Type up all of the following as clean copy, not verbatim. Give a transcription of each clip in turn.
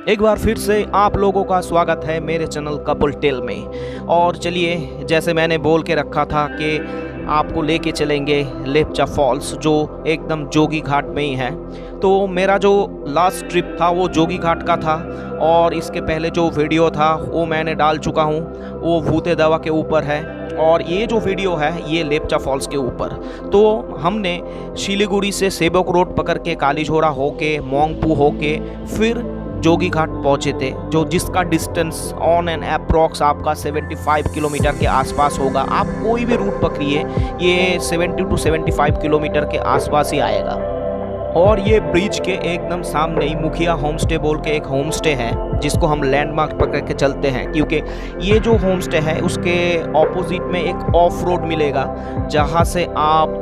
एक बार फिर से आप लोगों का स्वागत है मेरे चैनल कपल टेल में। और चलिए, जैसे मैंने बोल के रखा था कि आपको लेके चलेंगे लेप्चा फॉल्स, जो एकदम जोगी घाट में ही है। तो मेरा जो लास्ट ट्रिप था वो जोगी घाट का था, और इसके पहले जो वीडियो था वो मैंने डाल चुका हूँ, वो भूते दावा के ऊपर है। और ये जो वीडियो है ये लेप्चा फॉल्स के ऊपर। तो हमने शिलीगुड़ी से सेबक रोड पकड़ के कालीझोड़ा होके मोंगपू होके फिर जोगी घाट पहुंचे थे, जो जिसका डिस्टेंस ऑन एंड अप्रॉक्स आपका 75 किलोमीटर के आसपास होगा। आप कोई भी रूट पकड़िए, ये 70 to 75 किलोमीटर के आसपास ही आएगा। और ये ब्रिज के एकदम सामने ही मुखिया होम स्टे बोल के एक होम स्टे है, जिसको हम लैंडमार्क पकड़ के चलते हैं, क्योंकि ये जो होम स्टे है उसके ऑपोजिट में एक ऑफ रोड मिलेगा, जहाँ से आप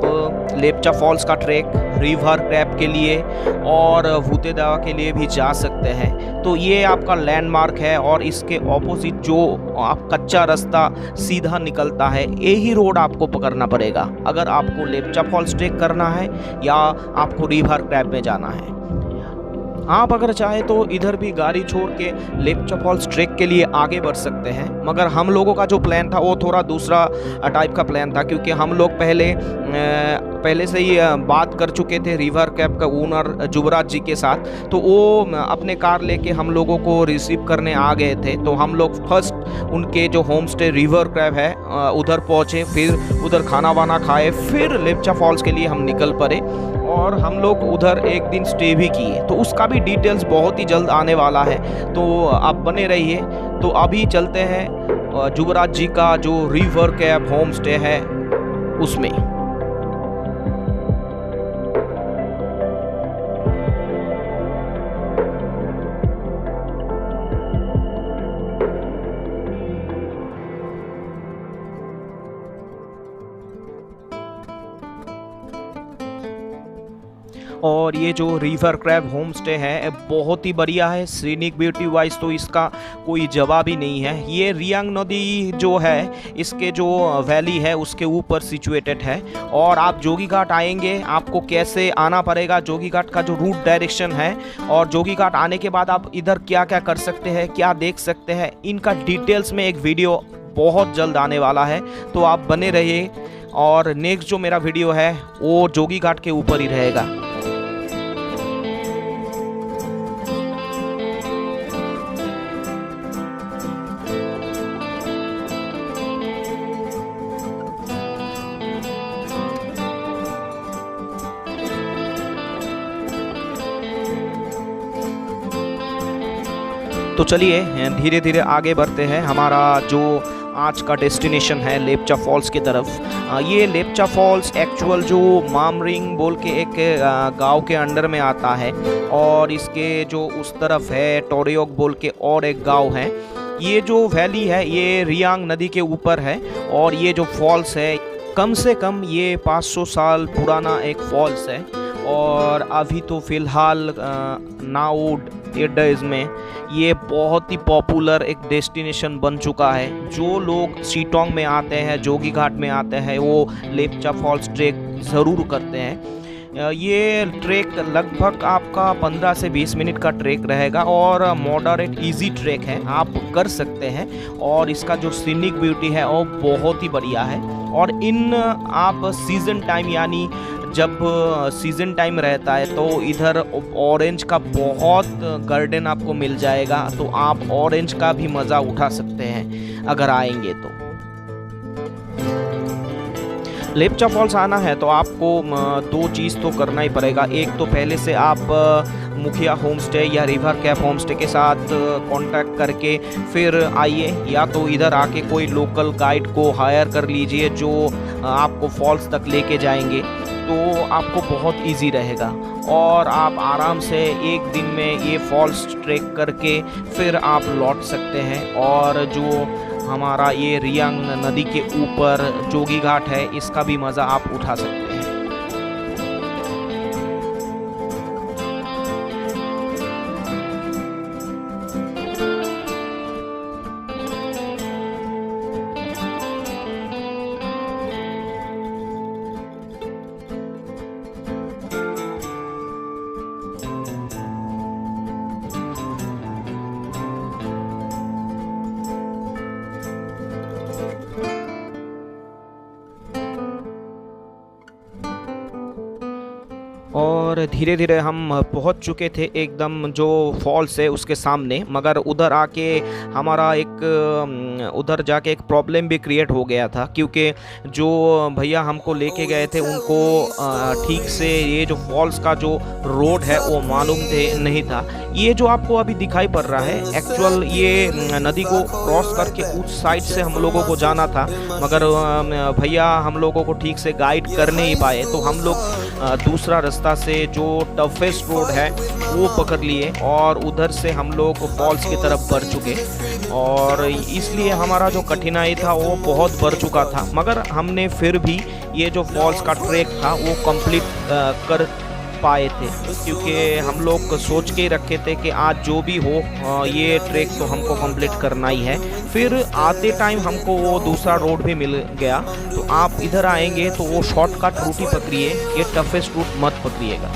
लेप्चा फॉल्स का ट्रैक, रिवर क्रैप के लिए और भूते दावा के लिए भी जा सकते हैं। तो ये आपका लैंडमार्क है, और इसके ऑपोजिट जो आप कच्चा रास्ता सीधा निकलता है, यही रोड आपको पकड़ना पड़ेगा अगर आपको लेप्चा फॉल्स ट्रैक करना है या आपको रिवर क्रैप में जाना है। आप अगर चाहे तो इधर भी गाड़ी छोड़ के लेप्चा फॉल्स ट्रैक के लिए आगे बढ़ सकते हैं, मगर हम लोगों का जो प्लान था वो थोड़ा दूसरा टाइप का प्लान था, क्योंकि हम लोग पहले से ही बात कर चुके थे रिवर कैप का ओनर जुबराज जी के साथ। तो वो अपने कार लेके हम लोगों को रिसीव करने आ गए थे। तो हम लोग फर्स्ट उनके जो होम स्टे रिवर कैप है उधर पहुँचे, फिर उधर खाना वाना खाए, फिर लेप्चा फॉल्स के लिए हम निकल पड़े, और हम लोग उधर एक दिन स्टे भी किए। तो उसका भी डिटेल्स बहुत ही जल्द आने वाला है, तो आप बने रहिए। तो अभी चलते हैं जुबराज जी का जो रिवर कैप होम स्टे है उसमें। और ये जो रिवर क्रैब होम स्टे है बहुत ही बढ़िया है, सीनिक ब्यूटी वाइज तो इसका कोई जवाब ही नहीं है। ये रियांग नदी जो है इसके जो वैली है उसके ऊपर सिचुएटेड है। और आप जोगी घाट आएंगे, आपको कैसे आना पड़ेगा, जोगी घाट का जो रूट डायरेक्शन है, और जोगी घाट आने के बाद आप इधर क्या क्या कर सकते हैं, क्या देख सकते हैं, इनका डिटेल्स में एक वीडियो बहुत जल्द आने वाला है। तो आप बने रहिए, और नेक्स्ट जो मेरा वीडियो है वो जोगी घाट के ऊपर ही रहेगा। तो चलिए धीरे धीरे आगे बढ़ते हैं। हमारा जो आज का डेस्टिनेशन है लेप्चा फॉल्स की तरफ। ये लेप्चा फॉल्स एक्चुअल जो मामरिंग बोल के एक गांव के अंडर में आता है, और इसके जो उस तरफ है टोरियोक बोल के और एक गांव है। ये जो वैली है ये रियांग नदी के ऊपर है, और ये जो फॉल्स है कम से कम ये 500 साल पुराना एक फॉल्स है। और अभी तो फ़िलहाल नाउ डेज में ये बहुत ही पॉपुलर एक डेस्टिनेशन बन चुका है। जो लोग शीटोंग में आते हैं, जोगी घाट में आते हैं, वो लेप्चा फॉल्स ट्रैक ज़रूर करते हैं। ये ट्रैक लगभग आपका 15 से 20 मिनट का ट्रैक रहेगा, और मॉडरेट इजी ट्रैक है, आप कर सकते हैं। और इसका जो सीनिक ब्यूटी है वो बहुत ही बढ़िया है। और इन आप सीज़न टाइम, यानी जब सीज़न टाइम रहता है तो इधर ऑरेंज का बहुत गार्डन आपको मिल जाएगा, तो आप ऑरेंज का भी मज़ा उठा सकते हैं अगर आएंगे तो। लेप्चा फॉल्स आना है तो आपको दो चीज़ तो करना ही पड़ेगा। एक तो पहले से आप मुखिया होम स्टे या रिवर कैप होम स्टे के साथ कांटेक्ट करके फिर आइए, या तो इधर आके कोई लोकल गाइड को हायर कर लीजिए जो आपको फॉल्स तक लेके जाएंगे, तो आपको बहुत इजी रहेगा। और आप आराम से एक दिन में ये फॉल्स ट्रैक करके फिर आप लौट सकते हैं। और जो हमारा ये रियांग नदी के ऊपर जोगी घाट है, इसका भी मज़ा आप उठा सकते हैं। और धीरे धीरे हम पहुंच चुके थे एकदम जो फॉल्स है उसके सामने, मगर उधर आके हमारा उधर जाके एक प्रॉब्लम भी क्रिएट हो गया था, क्योंकि जो भैया हमको लेके गए थे उनको ठीक से ये जो फॉल्स का जो रोड है वो मालूम नहीं था। ये जो आपको अभी दिखाई पड़ रहा है एक्चुअल ये नदी को क्रॉस करके उस साइड से हम लोगों को जाना था, मगर भैया हम लोगों को ठीक से गाइड कर नहीं पाए, तो हम लोग दूसरा रास्ता से जो टफेस्ट रोड है वो पकड़ लिए और उधर से हम लोग फॉल्स की तरफ बढ़ चुके। और इसलिए हमारा जो कठिनाई था वो बहुत बढ़ चुका था, मगर हमने फिर भी ये जो फॉल्स का ट्रैक था वो कंप्लीट कर पाए थे, क्योंकि हम लोग सोच के रखे थे कि आज जो भी हो ये ट्रैक तो हमको कंप्लीट करना ही है। फिर आते टाइम हमको वो दूसरा रोड भी मिल गया, तो आप इधर आएंगे तो वो शॉर्टकट रूट ही पकड़िए, ये टफेस्ट रूट मत पकड़िएगा।